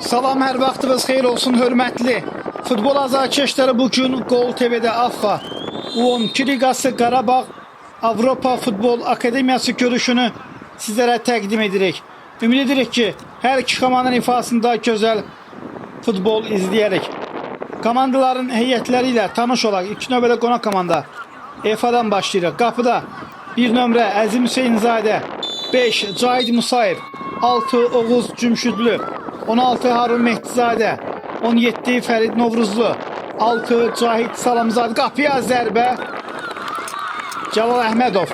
Salam, hər vaxtınız xeyir olsun, hörmətli. Futbol azarkeşləri bugün Gol TV'də AFFA U12 Liqası Qarabağ Avropa Futbol Akademiyası görüşünü sizlərə təqdim edirik. Ümid edirik ki, hər iki komandanın ifasında gözəl futbol izləyərik. Komandaların heyətləri ilə tanış olaq. İlk növbədə qonaq komanda EFA'dan başlayırıq. Qapıda 1 nömrə Əzim Hüseynzadə, 5 Cahid Musayev, 6 Oğuz Cümşüdlü, 16 Harun Mehdizadə, 17 Fərid Novruzlu, 6 Cahid Salamzadə. Qapıya zərbə Cəlal Əhmədov.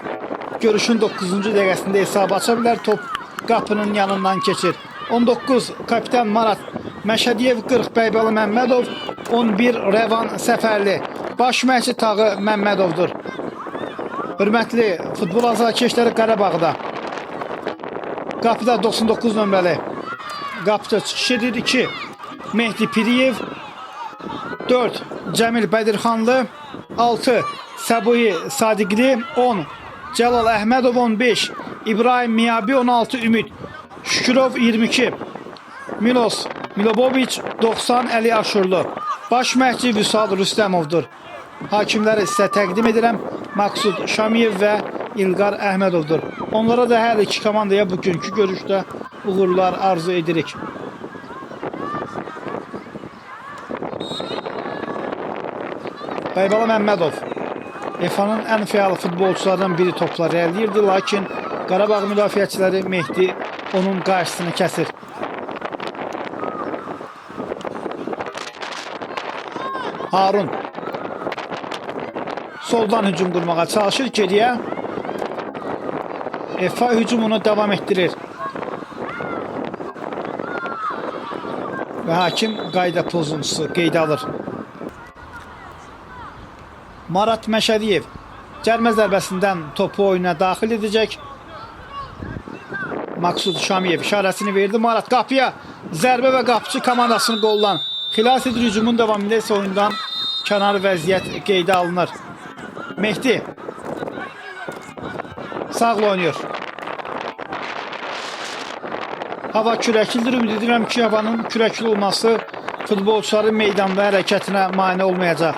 Görüşün 9-cu dəqiqəsində hesabı aça bilər. Top qapının yanından keçir. 19 Kapitan Marat Məşədiyev, 40 Bəybəli Məmmədov, 11 Rəvan Səfərli. Baş məşqçi Tağı Məmmədovdur. Hörmətli futbol azarkeşləri Qarabağda. Qapıda 99 nömrəli qapıcı çıxış edir. 2 Mehdi Piriyev, 4 Cəmil Bədirxanlı, 6 Səbuhi Sadiqli, 10 Cəlal Əhmədov, 15 İbrahim Miyabi, 16 Ümid Şükürov, 22 Milos Miloboviç, 90 Əli Aşurlu. Baş məşqçi Vüsal Rüstəmovdur. Hakimləri sizə təqdim edirəm. Maksud Şamiyev və İlqar Əhmədovdur. Onlara da hər iki komandaya bugünkü görüşdə uğurlar arzu edirik. Bəybəli Məmmədov EFA'nın ən fəal futbolçulardan biri topları ələyirdi, lakin Qarabağ müdafiəçiləri Mehdi onun qarşısını kəsir. Harun soldan hücum qurmağa çalışır, geriyə EFA hücumunu davam etdirir. Və hakim qayda pozuntusu qeydə alır. Marat Məşədiyev cərmə zərbəsindən topu oyuna daxil edəcək. Maksud Şamiyev işarəsini verdi. Marat qapıya zərbə və qapıcı komandasını qollan xilas edir. Hücumun davamında isə oyundan kənar vəziyyət qeydə alınır. Mehdi sağla oynayır. Hava kürəklidir. Ümid edirəm ki, havanın kürəkli olması futbolçuların meydanda hərəkətinə mane olmayacaq.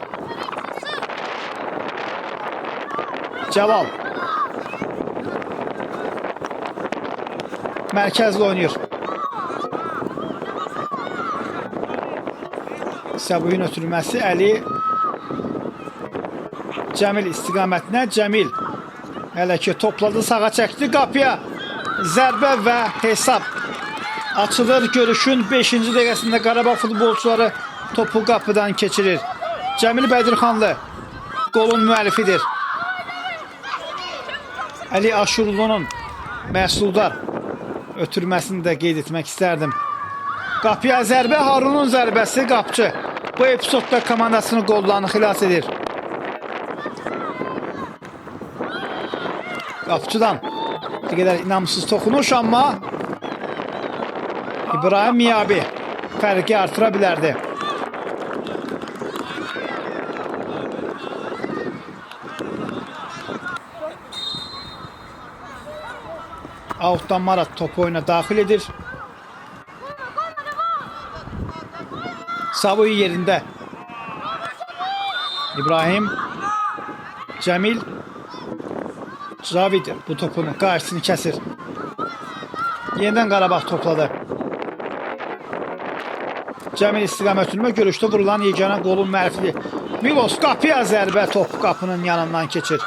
Cəlal mərkəzlə oynayır. Səbuhin ötürülməsi Əli Cəmil istiqamətinə. Cəmil hələ ki topladı, sağa çəkdi, qapıya zərbə və hesab açılır. Görüşün 5-ci dəqiqəsində Qarabağ futbolçuları topu qapıdan keçirir. Cəmil Bədirxanlı qolun müəllifidir. Əli Aşurlunun məhsuldar ötürməsini də qeyd etmək istərdim. Qapıya zərbə, Harunun zərbəsi. Qapıcı bu epizodda komandasını qollarını xilas edir. Qapıcıdan bir qədər inamsız toxunuş, amma İbrahim Miyabi fərqi artıra bilərdi. Outdan Marat topu oyuna daxil edir. Səbuhi yerində. İbrahim, Cəmil, Cavid bu topun qarşısını kəsir. Yenidən Qarabağ topladı. Cəmil istiqamət ötürmə, görüşdə vurulan yeganə qolun müəllifidir. Milos qapıya zərbə, top qapının yanından keçir.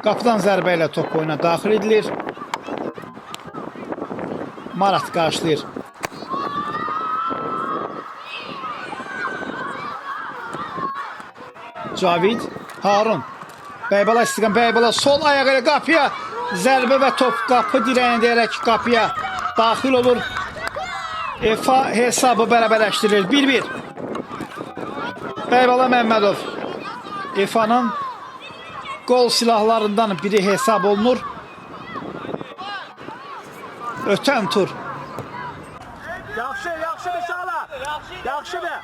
Qapıdan zərbə ilə top oyuna daxil edilir. Marat qarşılayır. Cavid, Harun Bəybəla istiqam, Bəybəla sol ayağı ilə qapıya zərbə və top qapı dirəyinə deyərək qapıya daxil olur. EFA hesabı bərabərləşdirir. 1-1. Bəybəla Məmmədov EFA'nın gol silahlarından biri hesab olunur. Ötən tur. Yaxşı Şala. Yaxşıdır.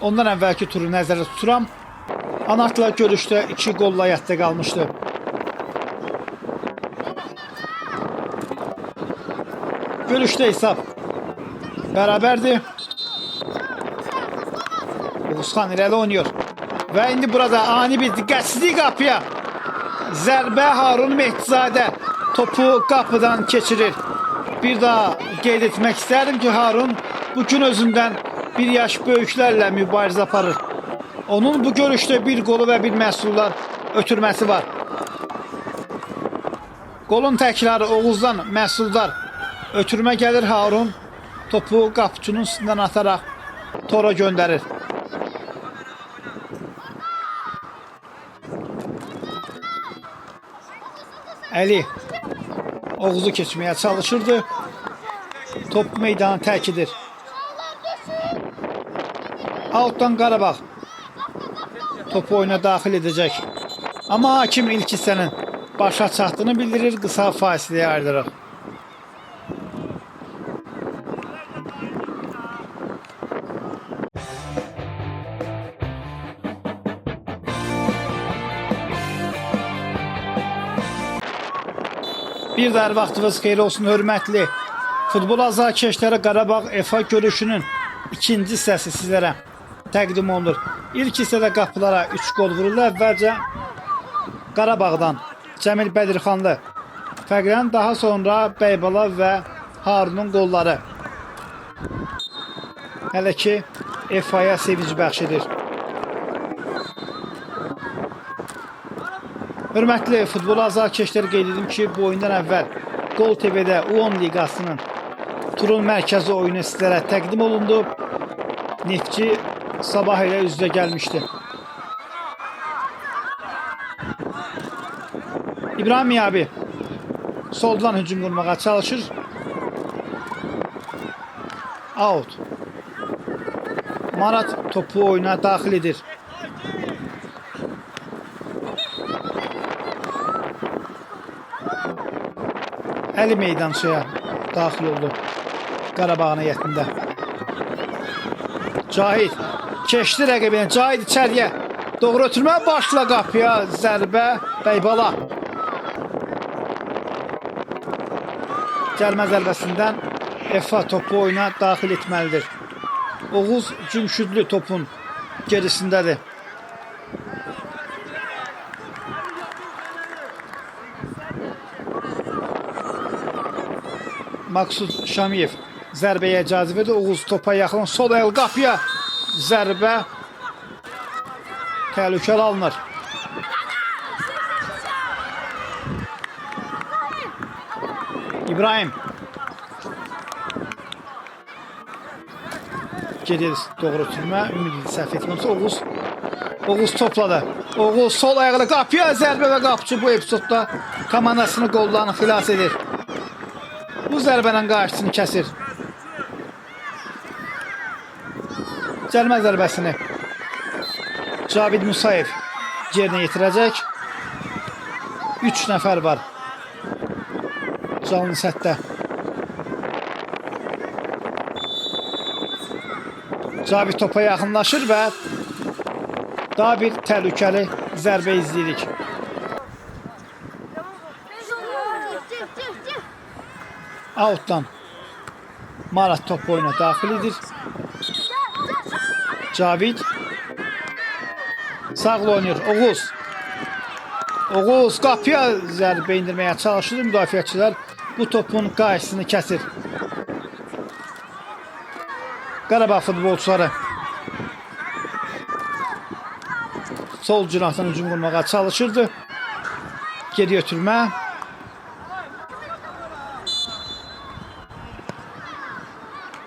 Ondan əvvəlki turu nəzərdə tuturam. Anartla görüşdə 2 qolla yadda qalmışdı. Görüşdə hesab bərabərdir. Oğuzhan irəli oynuyor. Və indi burada ani bir diqqətsizlik qapıya. Zərbə Harun Mehdizadə topu qapıdan keçirir. Bir daha qeyd etmək istərdim ki, Harun bugün özündən bir yaş böyüklərlə mübarizə aparır. Onun bu görüşdə bir qolu və bir məhsullar ötürməsi var. Qolun təkrarı Oğuzdan məhsuldar ötürmə gəlir. Harun topu qapıçının üstündən ataraq tora göndərir. Əli Oğuz'u keçməyə çalışırdı. Top meydanı tərk edir. Outdan Qarabağ topu oyuna daxil edəcək. Amma hakim ilk hissənin başa çatdığını bildirir. Qısa fasiləyə ayrılırıq. Bir daha vaxtınız xeyir olsun, hörmətli futbol azarkeşləri. Qarabağ FA görüşünün ikinci hissəsi sizlərə təqdim olunur. İlk hissədə qapılara 3 qol vuruldu. Əvvəlcə Qarabağdan Cəmil Bədirxanlı fərqlənən, daha sonra Bəybala və Harunun qolları hələ ki FA-ya sevinci bəxş edir. Hörmətli futbol azarkeşləri, qeyd edim ki, bu oyundan əvvəl Gol TV-də U10 liqasının turun mərkəzi oyunu sizlərə təqdim olundu. Neftçi Sabah ilə üzrə gəlmişdi. İbrahim Miyabi soldan hücum qurmağa çalışır. Out. Marat topu oyuna daxil edir. Əli meydançaya daxil oldu Qarabağın heyətində. Cahid keçdi rəqibini. Cahid içəriyə doğru ötürmə, başla qapıya zərbə Bəybala. Gəlmə zərbəsindən FA topu oyuna daxil etməlidir. Oğuz Cümşüdlü topun gerisindədir. Maksud Şamiyev zərbəyə icazə verdi. Oğuz topa yaxın, sol əl qapıya zərbə təhlükəli alınır. İbrahim gedir doğru türmə. Ümid səhv etməmsə Oğuz topladı. Oğuz sol ayaqlı qapıya zərbə və qapıcı bu epizodda komandasını qollarını xilas edir. Bu zərbənin qarşısını kəsir. Cəlmə zərbəsini Cavid Musayev yerinə yetirəcək. 3 nəfər var canlı sətdə. Cavid topa yaxınlaşır və daha bir təhlükəli zərbə izləyirik. Outdan Marat top oyuna daxil edir. Cavid sağlı oynayır. Oğuz qapıya zərbə indirməyə çalışır. Müdafiəçilər bu topun qarşısını kəsir. Qarabağ futbolçuları sol cinahdan hücum qurmağa çalışırdı. Geri ötürmə.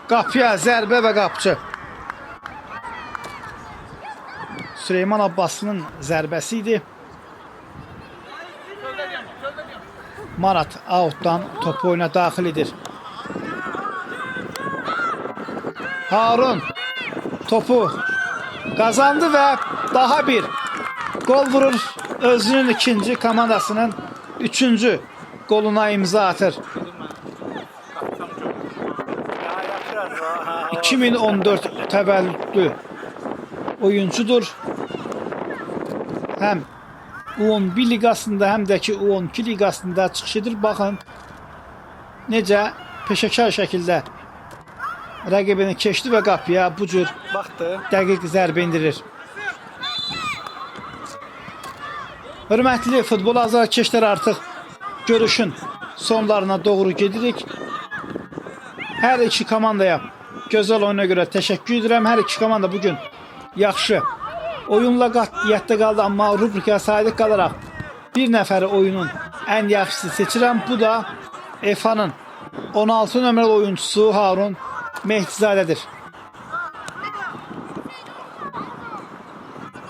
Qapıya zərbə və qapıcı. Süleyman Abbasının zərbəsi idi. Marat outdan topu oyuna daxil edir. Harun topu qazandı və daha bir gol vurur. Özünün ikinci, komandasının üçüncü goluna imza atır. 2014 təvəllüdlü oyuncudur. Həm U11 liqasında, həm də ki U12 liqasında çıxış edir. Baxın necə peşəkar şəkildə rəqibini keçdi və qapıya bu cür Baxdı. dəqiq zərbə endirir. Hörmətli futbol azarkeşləri, artıq görüşün sonlarına doğru gedirik. Hər iki komandaya gözəl oyuna görə təşəkkür edirəm. Hər iki komanda bugün yaxşı oyunla qətdə qaldı, amma rubrikaya sadiq qalaraq bir nəfəri oyunun ən yaxşısı seçirəm. Bu da EFA-nın 16 nömrəli oyuncusu Harun Mehdizadədir.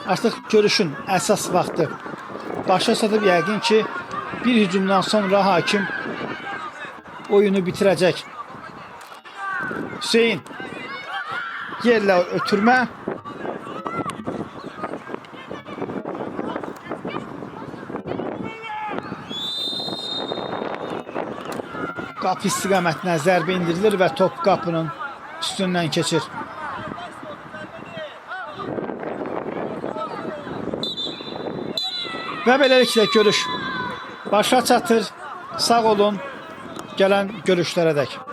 Artıq görüşün əsas vaxtı başa çatıb, yəqin ki bir hücumdan sonra hakim oyunu bitirəcək. Hüseyin yerlə ötürmə. Qapı istiqamətinə zərbə indirilir və top qapının üstündən keçir. Və beləliklə görüş başa çatır. Sağ olun gələn görüşlərə dək.